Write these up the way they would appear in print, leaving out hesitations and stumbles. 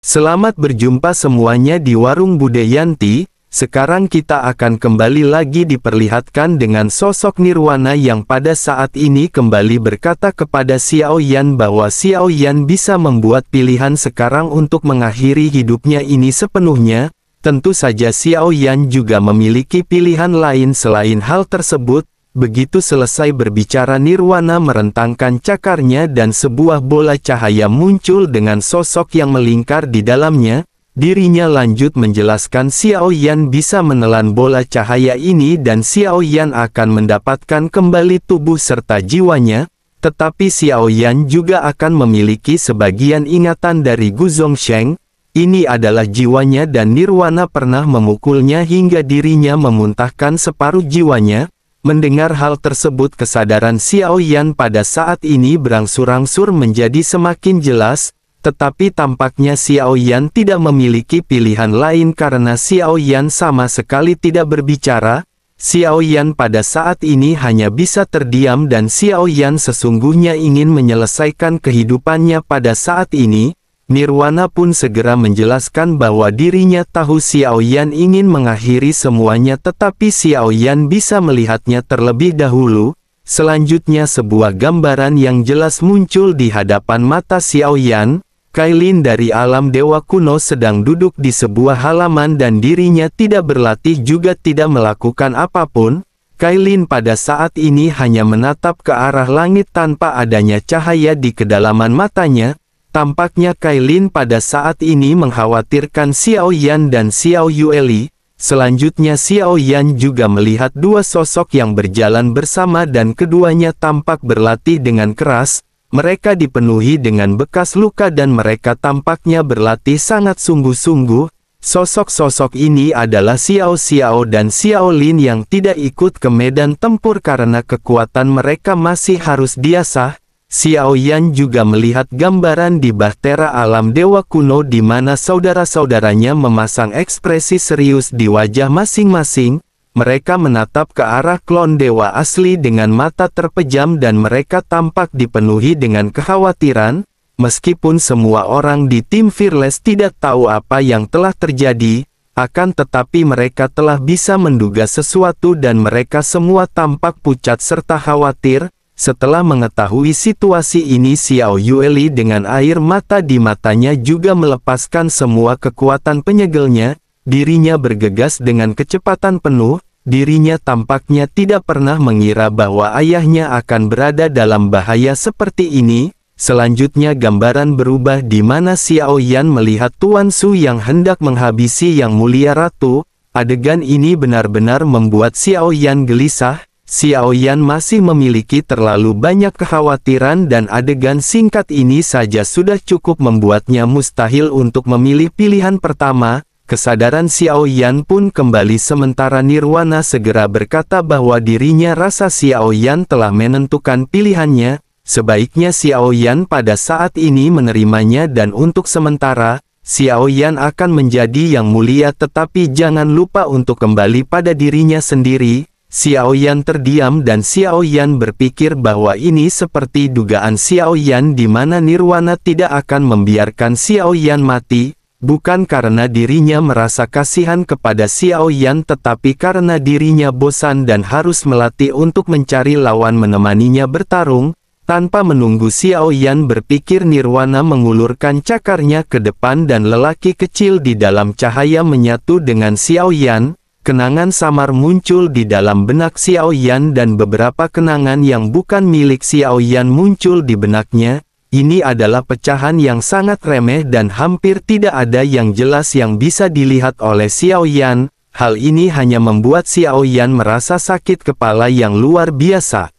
Selamat berjumpa semuanya di Warung Budayanti. Sekarang kita akan kembali lagi diperlihatkan dengan sosok Nirwana yang pada saat ini kembali berkata kepada Xiao Yan bahwa Xiao Yan bisa membuat pilihan sekarang untuk mengakhiri hidupnya ini sepenuhnya. Tentu saja Xiao Yan juga memiliki pilihan lain selain hal tersebut. Begitu selesai berbicara, Nirwana merentangkan cakarnya dan sebuah bola cahaya muncul dengan sosok yang melingkar di dalamnya. Dirinya lanjut menjelaskan Xiao Yan bisa menelan bola cahaya ini dan Xiao Yan akan mendapatkan kembali tubuh serta jiwanya. Tetapi Xiao Yan juga akan memiliki sebagian ingatan dari Gu Zongsheng. Ini adalah jiwanya dan Nirwana pernah memukulnya hingga dirinya memuntahkan separuh jiwanya. Mendengar hal tersebut, kesadaran Xiao Yan pada saat ini berangsur-angsur menjadi semakin jelas, tetapi tampaknya Xiao Yan tidak memiliki pilihan lain karena Xiao Yan sama sekali tidak berbicara. Xiao Yan pada saat ini hanya bisa terdiam dan Xiao Yan sesungguhnya ingin menyelesaikan kehidupannya pada saat ini. Nirwana pun segera menjelaskan bahwa dirinya tahu Xiao Yan ingin mengakhiri semuanya, tetapi Xiao Yan bisa melihatnya terlebih dahulu. Selanjutnya sebuah gambaran yang jelas muncul di hadapan mata Xiao Yan. Kailin dari alam dewa kuno sedang duduk di sebuah halaman dan dirinya tidak berlatih juga tidak melakukan apapun. Kailin pada saat ini hanya menatap ke arah langit tanpa adanya cahaya di kedalaman matanya. Tampaknya Kailin pada saat ini mengkhawatirkan Xiao Yan dan Xiao Yueli. Selanjutnya Xiao Yan juga melihat dua sosok yang berjalan bersama dan keduanya tampak berlatih dengan keras. Mereka dipenuhi dengan bekas luka dan mereka tampaknya berlatih sangat sungguh-sungguh. Sosok-sosok ini adalah Xiao Xiao dan Xiao Lin yang tidak ikut ke medan tempur karena kekuatan mereka masih harus diasah. Xiao Yan juga melihat gambaran di bahtera alam dewa kuno di mana saudara-saudaranya memasang ekspresi serius di wajah masing-masing. Mereka menatap ke arah klon dewa asli dengan mata terpejam dan mereka tampak dipenuhi dengan kekhawatiran. Meskipun semua orang di tim Fearless tidak tahu apa yang telah terjadi, akan tetapi mereka telah bisa menduga sesuatu dan mereka semua tampak pucat serta khawatir. Setelah mengetahui situasi ini, Xiao Yueli dengan air mata di matanya juga melepaskan semua kekuatan penyegelnya. Dirinya bergegas dengan kecepatan penuh. Dirinya tampaknya tidak pernah mengira bahwa ayahnya akan berada dalam bahaya seperti ini. Selanjutnya gambaran berubah di mana Xiao Yan melihat Tuan Su yang hendak menghabisi Yang Mulia Ratu. Adegan ini benar-benar membuat Xiao Yan gelisah. Xiao Yan masih memiliki terlalu banyak kekhawatiran dan adegan singkat ini saja sudah cukup membuatnya mustahil untuk memilih pilihan pertama. Kesadaran Xiao Yan pun kembali sementara Nirwana segera berkata bahwa dirinya rasa Xiao Yan telah menentukan pilihannya. Sebaiknya Xiao Yan pada saat ini menerimanya dan untuk sementara, Xiao Yan akan menjadi yang mulia, tetapi jangan lupa untuk kembali pada dirinya sendiri. Xiao Yan terdiam dan Xiao Yan berpikir bahwa ini seperti dugaan Xiao Yan di mana Nirwana tidak akan membiarkan Xiao Yan mati, bukan karena dirinya merasa kasihan kepada Xiao Yan tetapi karena dirinya bosan dan harus melatih untuk mencari lawan menemaninya bertarung. Tanpa menunggu Xiao Yan berpikir, Nirwana mengulurkan cakarnya ke depan dan lelaki kecil di dalam cahaya menyatu dengan Xiao Yan. Kenangan samar muncul di dalam benak Xiao Yan dan beberapa kenangan yang bukan milik Xiao Yan muncul di benaknya. Ini adalah pecahan yang sangat remeh dan hampir tidak ada yang jelas yang bisa dilihat oleh Xiao Yan. Hal ini hanya membuat Xiao Yan merasa sakit kepala yang luar biasa.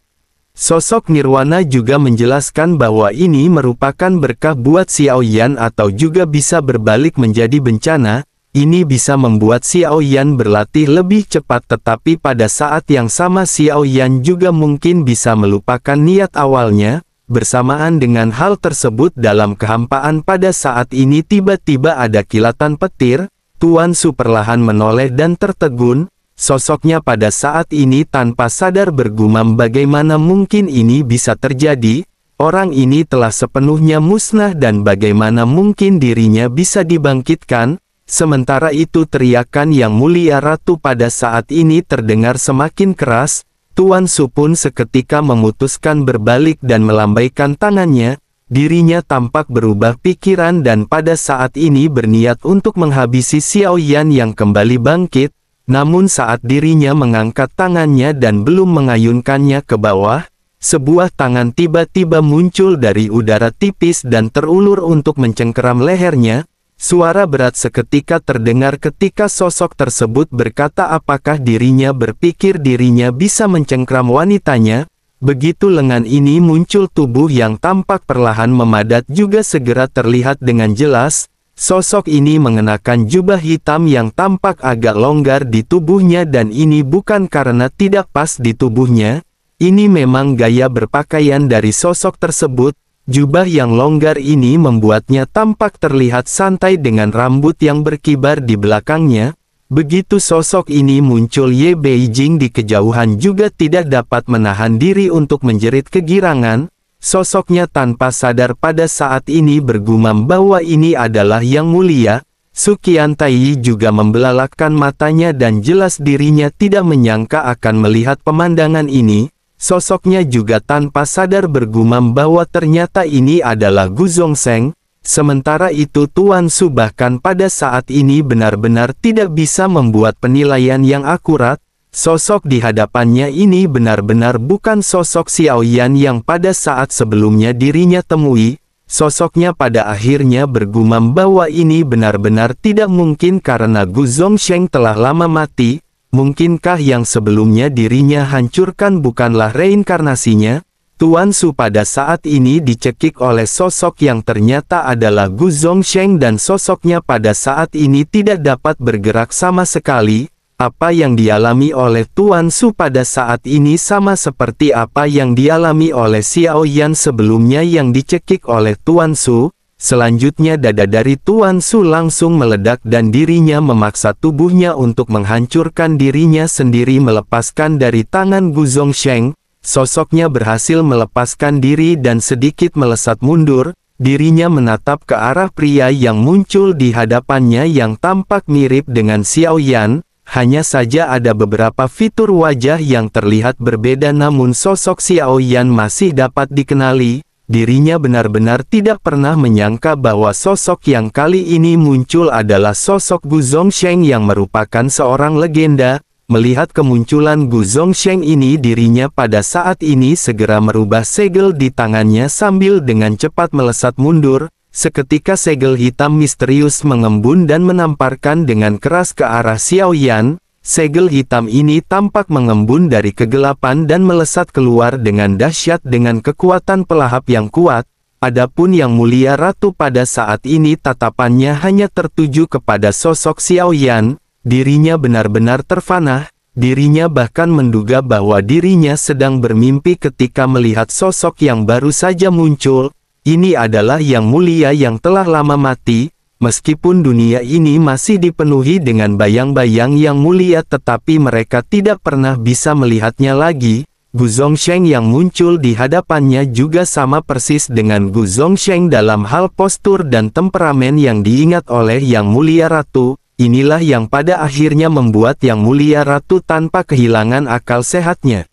Sosok Nirwana juga menjelaskan bahwa ini merupakan berkah buat Xiao Yan atau juga bisa berbalik menjadi bencana. Ini bisa membuat Xiao Yan berlatih lebih cepat, tetapi pada saat yang sama Xiao Yan juga mungkin bisa melupakan niat awalnya. Bersamaan dengan hal tersebut, dalam kehampaan pada saat ini tiba-tiba ada kilatan petir. Tuan Su perlahan menoleh dan tertegun. Sosoknya pada saat ini tanpa sadar bergumam bagaimana mungkin ini bisa terjadi. Orang ini telah sepenuhnya musnah dan bagaimana mungkin dirinya bisa dibangkitkan? Sementara itu teriakan Yang Mulia Ratu pada saat ini terdengar semakin keras. Tuan Su pun seketika memutuskan berbalik dan melambaikan tangannya. Dirinya tampak berubah pikiran dan pada saat ini berniat untuk menghabisi Xiao Yan yang kembali bangkit. Namun saat dirinya mengangkat tangannya dan belum mengayunkannya ke bawah, sebuah tangan tiba-tiba muncul dari udara tipis dan terulur untuk mencengkeram lehernya. Suara berat seketika terdengar ketika sosok tersebut berkata apakah dirinya berpikir dirinya bisa mencengkeram wanitanya. Begitu lengan ini muncul tubuh yang tampak perlahan memadat juga segera terlihat dengan jelas. Sosok ini mengenakan jubah hitam yang tampak agak longgar di tubuhnya dan ini bukan karena tidak pas di tubuhnya. Ini memang gaya berpakaian dari sosok tersebut. Jubah yang longgar ini membuatnya tampak terlihat santai dengan rambut yang berkibar di belakangnya. Begitu sosok ini muncul, Ye Beijing di kejauhan juga tidak dapat menahan diri untuk menjerit kegirangan. Sosoknya tanpa sadar pada saat ini bergumam bahwa ini adalah Yang Mulia. Su Qiantai juga membelalakkan matanya dan jelas dirinya tidak menyangka akan melihat pemandangan ini. Sosoknya juga tanpa sadar bergumam bahwa ternyata ini adalah Gu Zongsheng. Sementara itu Tuan Su bahkan pada saat ini benar-benar tidak bisa membuat penilaian yang akurat. Sosok di hadapannya ini benar-benar bukan sosok Xiao Yan yang pada saat sebelumnya dirinya temui. Sosoknya pada akhirnya bergumam bahwa ini benar-benar tidak mungkin karena Gu Zongsheng telah lama mati. Mungkinkah yang sebelumnya dirinya hancurkan bukanlah reinkarnasinya? Tuan Su pada saat ini dicekik oleh sosok yang ternyata adalah Gu Zongsheng dan sosoknya pada saat ini tidak dapat bergerak sama sekali. Apa yang dialami oleh Tuan Su pada saat ini sama seperti apa yang dialami oleh Xiao Yan sebelumnya yang dicekik oleh Tuan Su. Selanjutnya dada dari Tuan Su langsung meledak dan dirinya memaksa tubuhnya untuk menghancurkan dirinya sendiri melepaskan dari tangan Gu Zongsheng. Sosoknya berhasil melepaskan diri dan sedikit melesat mundur. Dirinya menatap ke arah pria yang muncul di hadapannya yang tampak mirip dengan Xiao Yan. Hanya saja ada beberapa fitur wajah yang terlihat berbeda namun sosok Xiao Yan masih dapat dikenali. Dirinya benar-benar tidak pernah menyangka bahwa sosok yang kali ini muncul adalah sosok Gu Zongsheng yang merupakan seorang legenda. Melihat kemunculan Gu Zongsheng ini dirinya pada saat ini segera merubah segel di tangannya sambil dengan cepat melesat mundur. Seketika segel hitam misterius mengembun dan menamparkan dengan keras ke arah Xiao Yan. Segel hitam ini tampak mengembun dari kegelapan dan melesat keluar dengan dahsyat dengan kekuatan pelahap yang kuat. Adapun Yang Mulia Ratu pada saat ini tatapannya hanya tertuju kepada sosok Xiao Yan. Dirinya benar-benar terfana. Dirinya bahkan menduga bahwa dirinya sedang bermimpi ketika melihat sosok yang baru saja muncul. Ini adalah Yang Mulia yang telah lama mati. Meskipun dunia ini masih dipenuhi dengan bayang-bayang Yang Mulia tetapi mereka tidak pernah bisa melihatnya lagi. Gu Zongsheng yang muncul di hadapannya juga sama persis dengan Gu Zongsheng dalam hal postur dan temperamen yang diingat oleh Yang Mulia Ratu. Inilah yang pada akhirnya membuat Yang Mulia Ratu tanpa kehilangan akal sehatnya.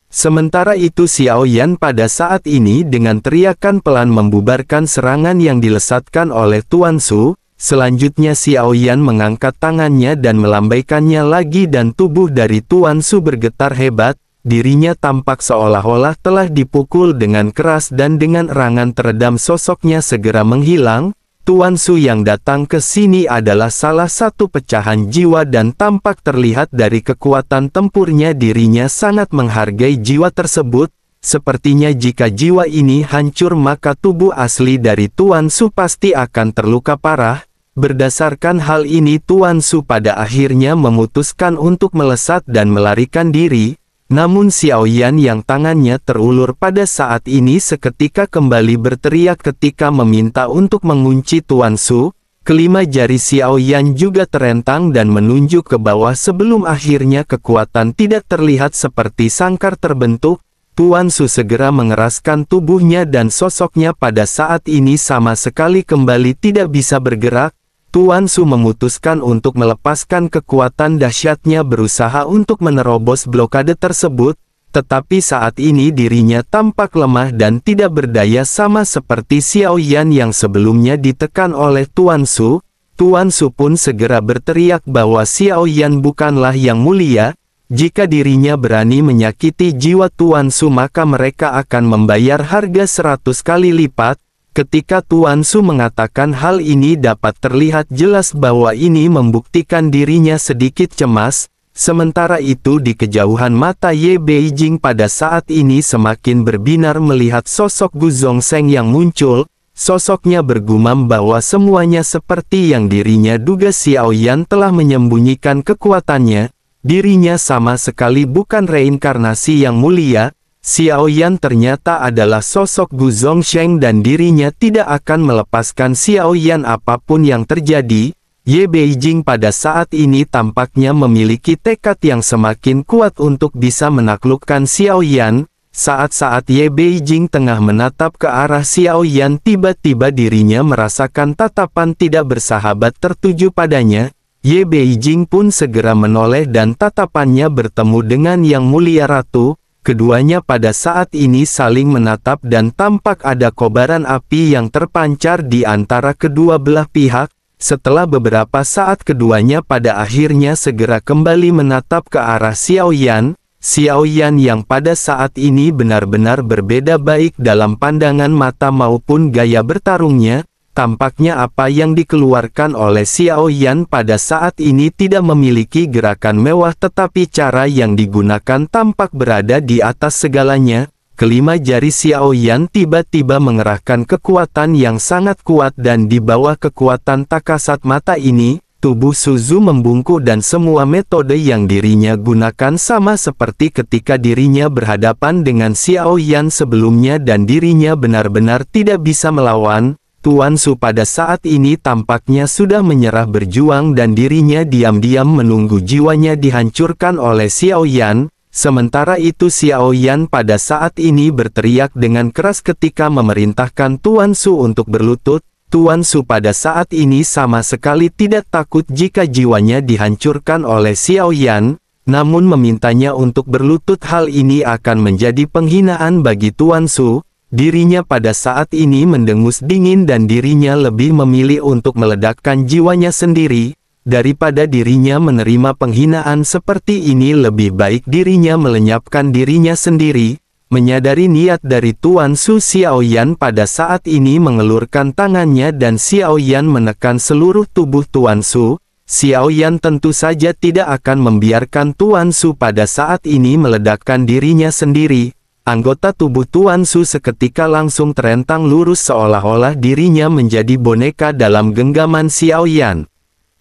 Sementara itu Xiao Yan pada saat ini dengan teriakan pelan membubarkan serangan yang dilesatkan oleh Tuan Su. Selanjutnya Xiao Yan mengangkat tangannya dan melambaikannya lagi dan tubuh dari Tuan Su bergetar hebat. Dirinya tampak seolah-olah telah dipukul dengan keras dan dengan erangan teredam sosoknya segera menghilang. Tuan Su yang datang ke sini adalah salah satu pecahan jiwa dan tampak terlihat dari kekuatan tempurnya dirinya sangat menghargai jiwa tersebut. Sepertinya jika jiwa ini hancur maka tubuh asli dari Tuan Su pasti akan terluka parah. Berdasarkan hal ini Tuan Su pada akhirnya memutuskan untuk melesat dan melarikan diri. Namun Xiao Yan yang tangannya terulur pada saat ini seketika kembali berteriak ketika meminta untuk mengunci Tuan Su. Kelima jari Xiao Yan juga terentang dan menunjuk ke bawah sebelum akhirnya kekuatan tidak terlihat seperti sangkar terbentuk. Tuan Su segera mengeraskan tubuhnya dan sosoknya pada saat ini sama sekali kembali tidak bisa bergerak. Tuan Su memutuskan untuk melepaskan kekuatan dahsyatnya berusaha untuk menerobos blokade tersebut, tetapi saat ini dirinya tampak lemah dan tidak berdaya sama seperti Xiao Yan yang sebelumnya ditekan oleh Tuan Su. Tuan Su pun segera berteriak bahwa Xiao Yan bukanlah yang mulia. Jika dirinya berani menyakiti jiwa Tuan Su maka mereka akan membayar harga 100 kali lipat. Ketika Tuan Su mengatakan hal ini dapat terlihat jelas bahwa ini membuktikan dirinya sedikit cemas. Sementara itu di kejauhan mata Ye Beijing pada saat ini semakin berbinar melihat sosok Gu Zongsheng yang muncul. Sosoknya bergumam bahwa semuanya seperti yang dirinya duga. Xiao Yan telah menyembunyikan kekuatannya. Dirinya sama sekali bukan reinkarnasi yang mulia. Xiao Yan ternyata adalah sosok Gu Zongsheng dan dirinya tidak akan melepaskan Xiao Yan apapun yang terjadi. Ye Beijing pada saat ini tampaknya memiliki tekad yang semakin kuat untuk bisa menaklukkan Xiao Yan. Saat-saat Ye Beijing tengah menatap ke arah Xiao Yan, tiba-tiba dirinya merasakan tatapan tidak bersahabat tertuju padanya. Ye Beijing pun segera menoleh dan tatapannya bertemu dengan Yang Mulia Ratu. Keduanya pada saat ini saling menatap dan tampak ada kobaran api yang terpancar di antara kedua belah pihak. Setelah beberapa saat keduanya pada akhirnya segera kembali menatap ke arah Xiao Yan. Xiao Yan yang pada saat ini benar-benar berbeda baik dalam pandangan mata maupun gaya bertarungnya. Tampaknya apa yang dikeluarkan oleh Xiao Yan pada saat ini tidak memiliki gerakan mewah tetapi cara yang digunakan tampak berada di atas segalanya. Kelima jari Xiao Yan tiba-tiba mengerahkan kekuatan yang sangat kuat dan di bawah kekuatan tak kasat mata ini, tubuh Suzu membungkuk dan semua metode yang dirinya gunakan sama seperti ketika dirinya berhadapan dengan Xiao Yan sebelumnya dan dirinya benar-benar tidak bisa melawan. Tuan Su pada saat ini tampaknya sudah menyerah berjuang dan dirinya diam-diam menunggu jiwanya dihancurkan oleh Xiao Yan. Sementara itu Xiao Yan pada saat ini berteriak dengan keras ketika memerintahkan Tuan Su untuk berlutut. Tuan Su pada saat ini sama sekali tidak takut jika jiwanya dihancurkan oleh Xiao Yan, namun memintanya untuk berlutut hal ini akan menjadi penghinaan bagi Tuan Su. Dirinya pada saat ini mendengus dingin dan dirinya lebih memilih untuk meledakkan jiwanya sendiri. Daripada dirinya menerima penghinaan seperti ini lebih baik dirinya melenyapkan dirinya sendiri. Menyadari niat dari Tuan Su, Xiao Yan pada saat ini mengelurkan tangannya dan Xiao Yan menekan seluruh tubuh Tuan Su. Xiao Yan tentu saja tidak akan membiarkan Tuan Su pada saat ini meledakkan dirinya sendiri. Anggota tubuh Tuan Su seketika langsung terentang lurus seolah-olah dirinya menjadi boneka dalam genggaman Xiao Yan.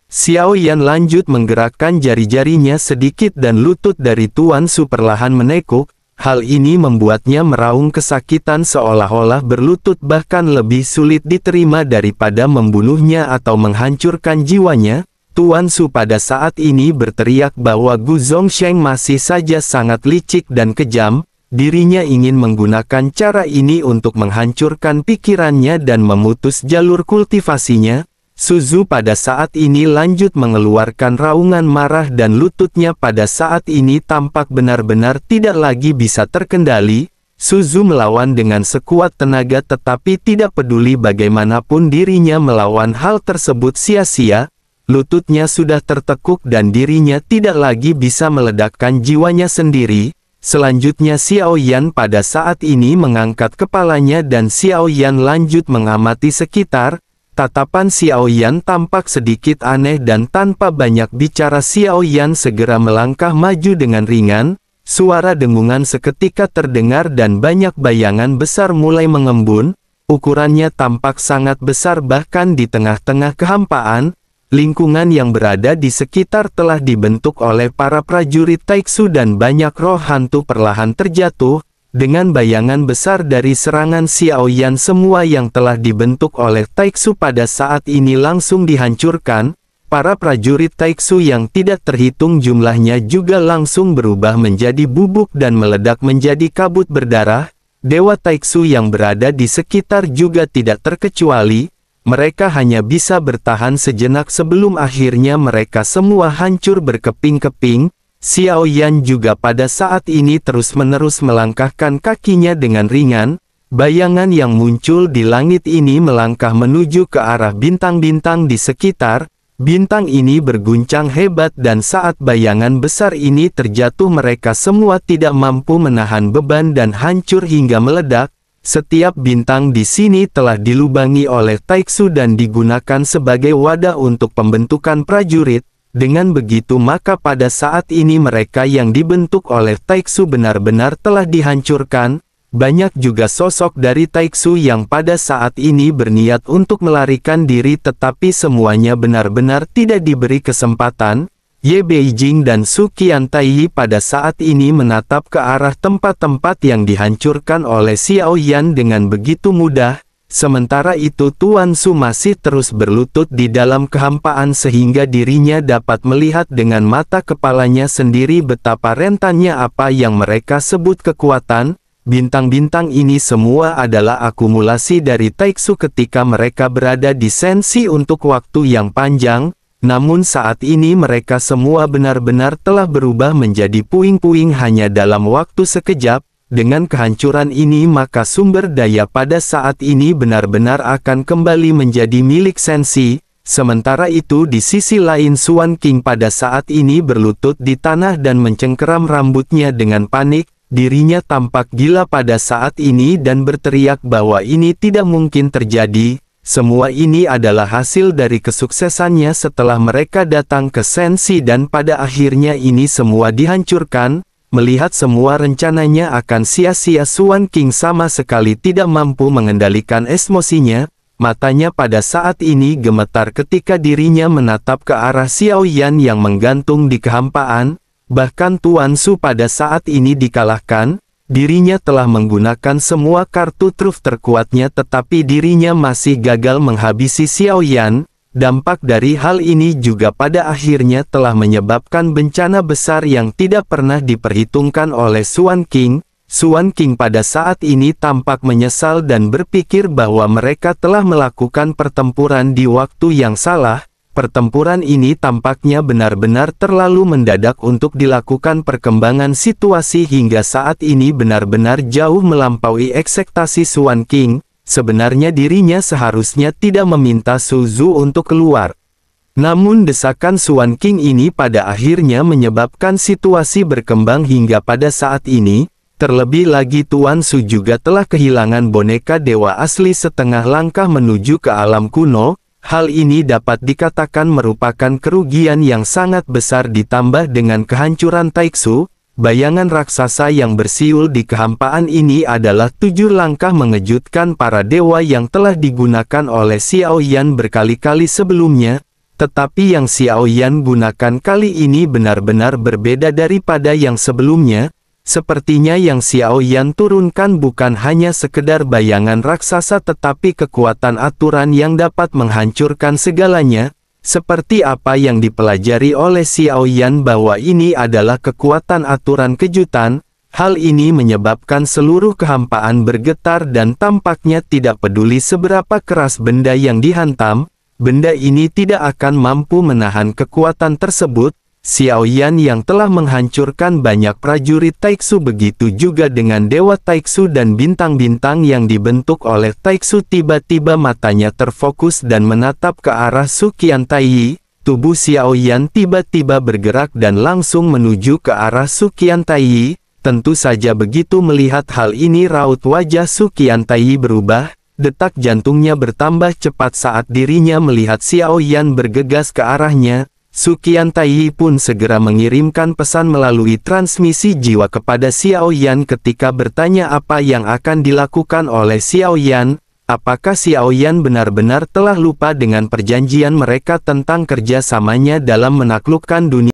Xiao Yan lanjut menggerakkan jari-jarinya sedikit dan lutut dari Tuan Su perlahan menekuk. Hal ini membuatnya meraung kesakitan seolah-olah berlutut bahkan lebih sulit diterima daripada membunuhnya atau menghancurkan jiwanya. Tuan Su pada saat ini berteriak bahwa Gu Zongsheng masih saja sangat licik dan kejam. Dirinya ingin menggunakan cara ini untuk menghancurkan pikirannya dan memutus jalur kultivasinya. Suzu pada saat ini lanjut mengeluarkan raungan marah dan lututnya pada saat ini tampak benar-benar tidak lagi bisa terkendali. Suzu melawan dengan sekuat tenaga tetapi tidak peduli bagaimanapun dirinya melawan hal tersebut sia-sia. Lututnya sudah tertekuk dan dirinya tidak lagi bisa meledakkan jiwanya sendiri. Selanjutnya Xiao Yan pada saat ini mengangkat kepalanya dan Xiao Yan lanjut mengamati sekitar. Tatapan Xiao Yan tampak sedikit aneh dan tanpa banyak bicara Xiao Yan segera melangkah maju dengan ringan. Suara dengungan seketika terdengar dan banyak bayangan besar mulai mengembun. Ukurannya tampak sangat besar bahkan di tengah-tengah kehampaan. Lingkungan yang berada di sekitar telah dibentuk oleh para prajurit Taiksu dan banyak roh hantu perlahan terjatuh. Dengan bayangan besar dari serangan Xiao Yan semua yang telah dibentuk oleh Taiksu pada saat ini langsung dihancurkan. para prajurit Taiksu yang tidak terhitung jumlahnya juga langsung berubah menjadi bubuk dan meledak menjadi kabut berdarah. Dewa Taiksu yang berada di sekitar juga tidak terkecuali, mereka hanya bisa bertahan sejenak sebelum akhirnya mereka semua hancur berkeping-keping. Xiao Yan juga pada saat ini terus-menerus melangkahkan kakinya dengan ringan. Bayangan yang muncul di langit ini melangkah menuju ke arah bintang-bintang di sekitar. Bintang ini berguncang hebat dan saat bayangan besar ini terjatuh mereka semua tidak mampu menahan beban dan hancur hingga meledak. Setiap bintang di sini telah dilubangi oleh Taiksu dan digunakan sebagai wadah untuk pembentukan prajurit. Dengan begitu maka pada saat ini mereka yang dibentuk oleh Taiksu benar-benar telah dihancurkan. Banyak juga sosok dari Taiksu yang pada saat ini berniat untuk melarikan diri tetapi semuanya benar-benar tidak diberi kesempatan. Ye Beijing dan Su Qiantai pada saat ini menatap ke arah tempat-tempat yang dihancurkan oleh Xiao Yan dengan begitu mudah. Sementara itu Tuan Su masih terus berlutut di dalam kehampaan sehingga dirinya dapat melihat dengan mata kepalanya sendiri betapa rentannya apa yang mereka sebut kekuatan. Bintang-bintang ini semua adalah akumulasi dari Taiksu ketika mereka berada di Sensi untuk waktu yang panjang. Namun saat ini mereka semua benar-benar telah berubah menjadi puing-puing hanya dalam waktu sekejap. Dengan kehancuran ini maka sumber daya pada saat ini benar-benar akan kembali menjadi milik Sensi. Sementara itu di sisi lain Suan King pada saat ini berlutut di tanah dan mencengkeram rambutnya dengan panik. Dirinya tampak gila pada saat ini dan berteriak bahwa ini tidak mungkin terjadi. Semua ini adalah hasil dari kesuksesannya setelah mereka datang ke Sensi dan pada akhirnya ini semua dihancurkan. Melihat semua rencananya akan sia-sia Suan King sama sekali tidak mampu mengendalikan emosinya. Matanya pada saat ini gemetar ketika dirinya menatap ke arah Xiao Yan yang menggantung di kehampaan. Bahkan Tuan Su pada saat ini dikalahkan. Dirinya telah menggunakan semua kartu truf terkuatnya tetapi dirinya masih gagal menghabisi Xiao Yan. Dampak dari hal ini juga pada akhirnya telah menyebabkan bencana besar yang tidak pernah diperhitungkan oleh Suan King. Suan King pada saat ini tampak menyesal dan berpikir bahwa mereka telah melakukan pertempuran di waktu yang salah. Pertempuran ini tampaknya benar-benar terlalu mendadak untuk dilakukan. Perkembangan situasi hingga saat ini benar-benar jauh melampaui ekspektasi Suan King. Sebenarnya dirinya seharusnya tidak meminta Su Zhu untuk keluar. Namun desakan Suan King ini pada akhirnya menyebabkan situasi berkembang hingga pada saat ini. Terlebih lagi Tuan Su juga telah kehilangan boneka dewa asli setengah langkah menuju ke alam kuno. Hal ini dapat dikatakan merupakan kerugian yang sangat besar ditambah dengan kehancuran Taiksu. Bayangan raksasa yang bersiul di kehampaan ini adalah 7 langkah mengejutkan para dewa yang telah digunakan oleh Xiao Yan berkali-kali sebelumnya. Tetapi yang Xiao Yan gunakan kali ini benar-benar berbeda daripada yang sebelumnya. Sepertinya yang Xiao Yan turunkan bukan hanya sekedar bayangan raksasa tetapi kekuatan aturan yang dapat menghancurkan segalanya. Seperti apa yang dipelajari oleh Xiao Yan bahwa ini adalah kekuatan aturan kejutan, hal ini menyebabkan seluruh kehampaan bergetar dan tampaknya tidak peduli seberapa keras benda yang dihantam, benda ini tidak akan mampu menahan kekuatan tersebut. Xiao Yan yang telah menghancurkan banyak prajurit Taiksu begitu juga dengan Dewa Taiksu dan bintang-bintang yang dibentuk oleh Taiksu tiba-tiba matanya terfokus dan menatap ke arah Su Qiantai. Tubuh Xiao Yan tiba-tiba bergerak dan langsung menuju ke arah Su Qiantai. Tentu saja begitu melihat hal ini raut wajah Su Qiantai berubah. Detak jantungnya bertambah cepat saat dirinya melihat Xiao Yan bergegas ke arahnya. Su Qiantai pun segera mengirimkan pesan melalui transmisi jiwa kepada Xiao Yan ketika bertanya apa yang akan dilakukan oleh Xiao Yan. Apakah Xiao Yan benar-benar telah lupa dengan perjanjian mereka tentang kerjasamanya dalam menaklukkan dunia?